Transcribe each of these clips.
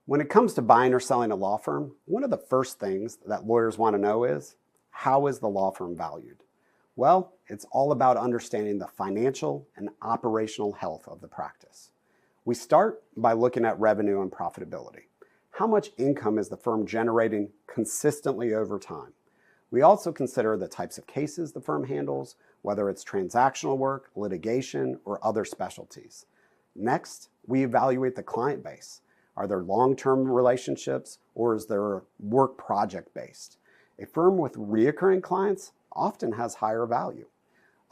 When it comes to buying or selling a law firm, one of the first things that lawyers want to know is, how is the law firm valued? Well, it's all about understanding the financial and operational health of the practice. We start by looking at revenue and profitability. How much income is the firm generating consistently over time? We also consider the types of cases the firm handles, whether it's transactional work, litigation, or other specialties. Next, we evaluate the client base. Are there long-term relationships, or is their work project-based? A firm with recurring clients often has higher value.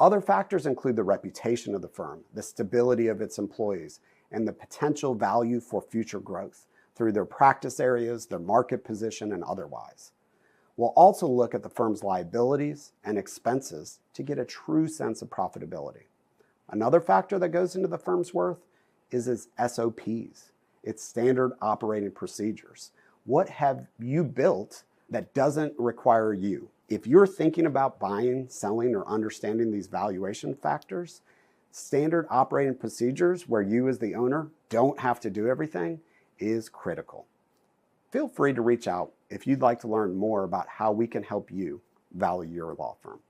Other factors include the reputation of the firm, the stability of its employees, and the potential value for future growth through their practice areas, their market position, and otherwise. We'll also look at the firm's liabilities and expenses to get a true sense of profitability. Another factor that goes into the firm's worth is its SOPs, its standard operating procedures. What have you built that doesn't require you? If you're thinking about buying, selling, or understanding these valuation factors, standard operating procedures where you as the owner don't have to do everything is critical. Feel free to reach out if you'd like to learn more about how we can help you value your law firm.